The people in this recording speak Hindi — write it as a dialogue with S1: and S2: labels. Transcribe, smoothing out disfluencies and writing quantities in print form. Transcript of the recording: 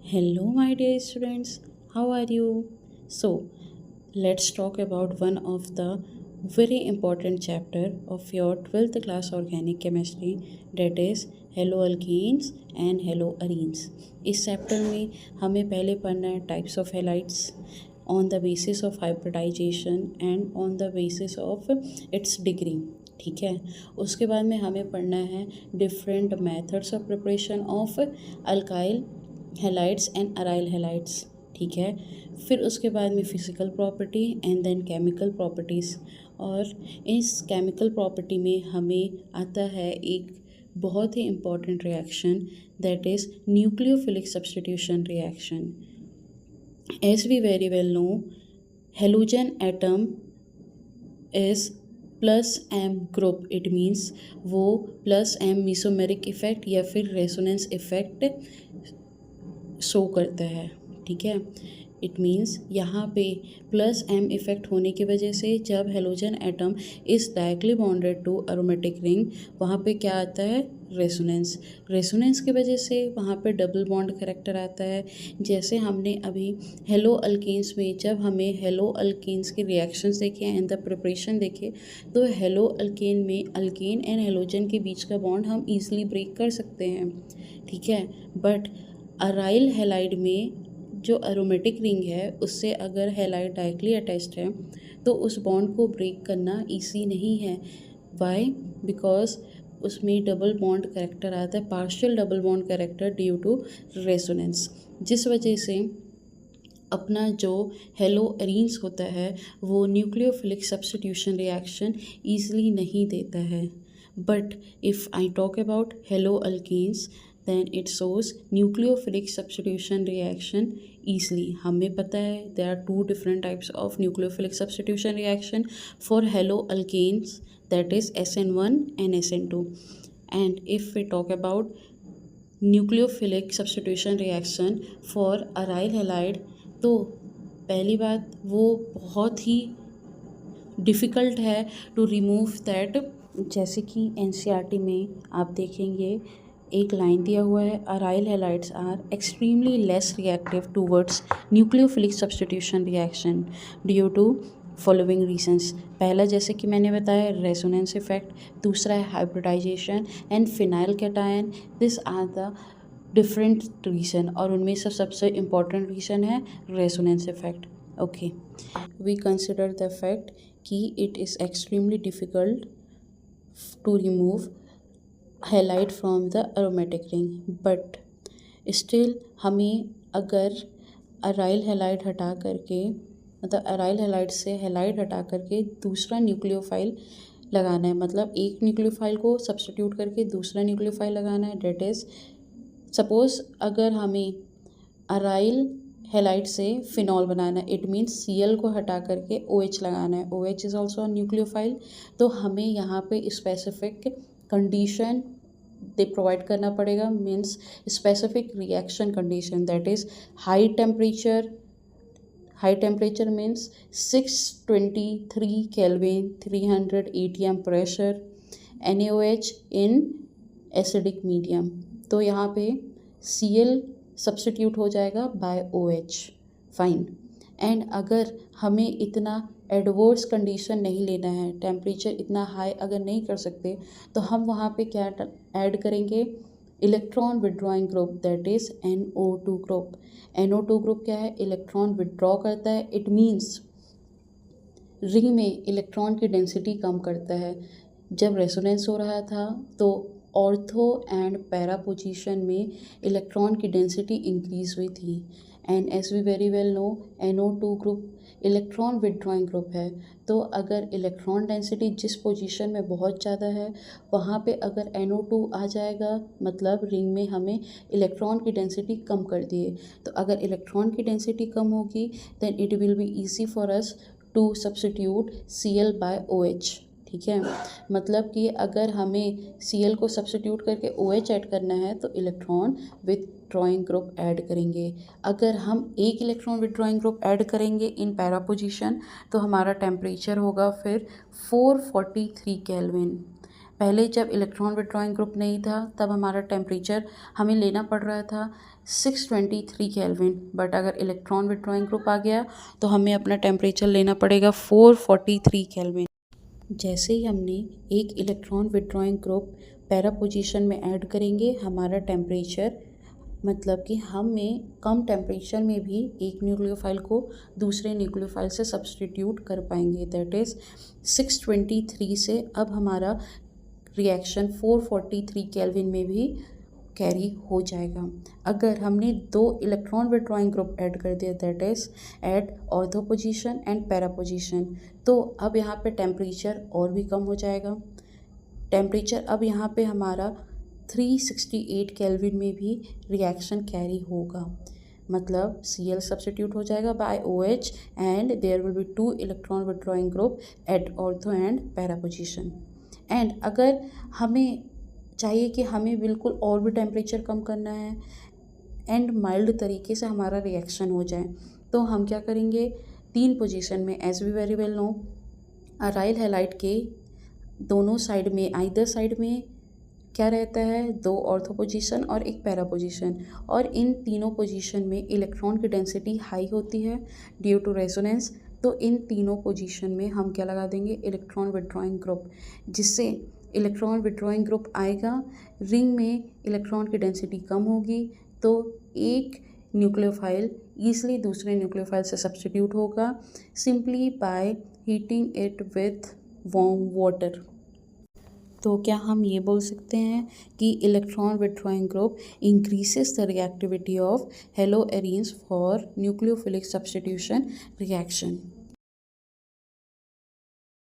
S1: Hello, my dear students. How are you? So, let's talk about one of the very important chapter of your 12th class organic chemistry, that is haloalkenes and haloarenes. इस चैप्टर में हमें पहले पढ़ना है types of halides on the basis of hybridization and on the basis of its degree. ठीक है, उसके बाद में हमें पढ़ना है different methods of preparation of alkyl halides and aryl halides. ठीक है, फिर उसके बाद में physical property and then chemical properties. और इस केमिकल प्रॉपर्टी में हमें आता है एक बहुत ही important reaction, that is nucleophilic substitution reaction. As we very well know, halogen atom is plus M group. It means वो प्लस एम मीसोमेरिक इफ़ेक्ट या फिर रेजोनेंस इफ़ेक्ट शो करता है। ठीक है, इट मीन्स यहाँ पे प्लस एम इफ़ेक्ट होने की वजह से जब halogen atom is directly bonded to aromatic ring, वहाँ पे क्या आता है, रेजोनेंस। रेजोनेंस की वजह से वहाँ पे डबल बॉन्ड करेक्टर आता है। जैसे हमने अभी हेलो अल्केन्स में जब हमें हेलो अल्केन्स के रिएक्शंस देखे एंड द प्रिपरेशन देखे, तो हेलो अल्केन में अल्केन एंड हेलोजन के बीच का बॉन्ड हम ईजिली ब्रेक कर सकते हैं। ठीक है, बट अराइल हेलाइड में जो एरोमेटिक रिंग है उससे अगर हेलाइड डायरेक्टली अटैच्ड है तो उस बॉन्ड को ब्रेक करना ईजी नहीं है। वाई? बिकॉज उसमें डबल बॉन्ड करेक्टर आता है, partial double bond character due to resonance, जिस वजह से अपना जो हेलोएरीन्स होता है वो न्यूक्लियोफिलिक सब्स्टिट्यूशन रिएक्शन ईजिली नहीं देता है। But if I talk about haloalkanes, then it shows nucleophilic substitution reaction easily. हमें पता है there are two different types of nucleophilic substitution reaction for haloalkanes, that is SN1 and SN2. And if we talk about nucleophilic substitution reaction for aryl halide, तो पहली बात वो बहुत ही डिफ़िकल्ट है टू रिमूव दैट। जैसे कि एनसीईआरटी में आप देखेंगे एक लाइन दिया हुआ है, aryl halides are extremely less reactive towards nucleophilic substitution reaction due to following reasons. पहला जैसे कि मैंने बताया रेजोनेंस इफेक्ट, दूसरा है hybridization and phenyl cation. This are the different reason और उनमें से सबसे इम्पॉर्टेंट रीज़न है resonance effect. Okay, we consider the fact कि it is extremely difficult to remove halide from the aromatic ring, but still हमें अगर अराइल हेलाइड हटा करके, मतलब अराइल हेलाइड से हेलाइड हटा करके दूसरा न्यूक्लियोफाइल लगाना है, मतलब एक न्यूक्लियोफाइल को सब्स्टिट्यूट करके दूसरा न्यूक्लियोफाइल लगाना है, डेट इज़ सपोज अगर हमें अराइल हेलाइड से फिनॉल बनाना है, इट मीन्स Cl को हटा करके OH लगाना है, OH इज़ ऑल्सो न्यूक्लियोफाइल। तो हमें यहाँ पे स्पेसिफिक कंडीशन दे प्रोवाइड करना पड़ेगा, means specific reaction condition, that is high temperature. High temperature means 623 kelvin, 300 ATM pressure, NaOH in acidic medium. तो यहाँ पे Cl सब्स्टिट्यूट हो जाएगा बाय OH, फाइन। एंड अगर हमें इतना एडवर्स कंडीशन नहीं लेना है, टेम्परेचर इतना हाई अगर नहीं कर सकते, तो हम वहाँ पे क्या ऐड करेंगे, electron withdrawing group, that is NO2 group. NO2 group क्या है, इलेक्ट्रॉन विड्रॉ करता है, इट मीन्स रिंग में इलेक्ट्रॉन की डेंसिटी कम करता है। जब रेजोनेंस हो रहा था तो ऑर्थो एंड पैरा पोजीशन में इलेक्ट्रॉन की डेंसिटी इंक्रीज हुई थी। And as we very well know, NO2 group electron withdrawing group है। तो अगर इलेक्ट्रॉन डेंसिटी जिस पोजीशन में बहुत ज़्यादा है वहाँ पे अगर NO2 आ जाएगा, मतलब रिंग में हमें इलेक्ट्रॉन की डेंसिटी कम कर दिए। तो अगर इलेक्ट्रॉन की डेंसिटी कम होगी then it will be easy for us to substitute Cl by OH। ठीक है, मतलब कि अगर हमें Cl को सब्स्टिट्यूट करके OH ऐड करना है तो इलेक्ट्रॉन विथड्रॉइंग ग्रुप ऐड करेंगे। अगर हम एक इलेक्ट्रॉन विथड्रॉइंग ग्रुप ऐड करेंगे इन पैरा पोजीशन तो हमारा टेम्परेचर होगा फिर 443 केल्विन। पहले जब इलेक्ट्रॉन विथड्रॉइंग ग्रुप नहीं था तब हमारा टेम्परेचर हमें लेना पड़ रहा था 623 केल्विन, बट अगर इलेक्ट्रॉन विड्रॉइंग ग्रुप आ गया तो हमें अपना टेम्परेचर लेना पड़ेगा 443 केल्विन। जैसे ही हमने एक electron withdrawing group para position में ऐड करेंगे, हमारा टेम्परेचर मतलब कि हमें कम टेम्परेचर में भी एक न्यूक्लियोफाइल को दूसरे न्यूक्लियोफाइल से सब्सटीट्यूट कर पाएंगे। दैट इज़ 623 से अब हमारा रिएक्शन 443 केल्विन में भी कैरी हो जाएगा। अगर हमने 2 इलेक्ट्रॉन विड्रॉइंग ग्रुप ऐड कर दिया, that is at ortho position and para position, तो अब यहाँ पे टेम्परेचर और भी कम हो जाएगा। टेम्परेचर अब यहाँ पे हमारा 368 केल्विन में भी रिएक्शन कैरी होगा, मतलब Cl सब्सटीट्यूट हो जाएगा by OH and there will be 2 electron withdrawing group at ortho and para position. And अगर हमें चाहिए कि हमें बिल्कुल और भी टेम्परेचर कम करना है एंड माइल्ड तरीके से हमारा रिएक्शन हो जाए, तो हम क्या करेंगे, 3 पोजीशन में, as we very well know, aryl halide के दोनों साइड में, आइदर साइड में क्या रहता है, 2 ऑर्थो पोजीशन और एक पैरा पोजीशन, और इन तीनों पोजीशन में इलेक्ट्रॉन की डेंसिटी हाई होती है ड्यू टू रेजोनेंस। तो इन तीनों पोजीशन में हम क्या लगा देंगे, इलेक्ट्रॉन विड्रॉइंग ग्रुप, जिससे इलेक्ट्रॉन विड्रॉइंग ग्रुप आएगा, रिंग में इलेक्ट्रॉन की डेंसिटी कम होगी, तो एक न्यूक्लियोफाइल ईजिली दूसरे न्यूक्लियोफाइल से सब्सटीट्यूट होगा simply by heating it with warm water. तो क्या हम ये बोल सकते हैं कि electron withdrawing group increases the reactivity of hello arenes for nucleophilic substitution reaction.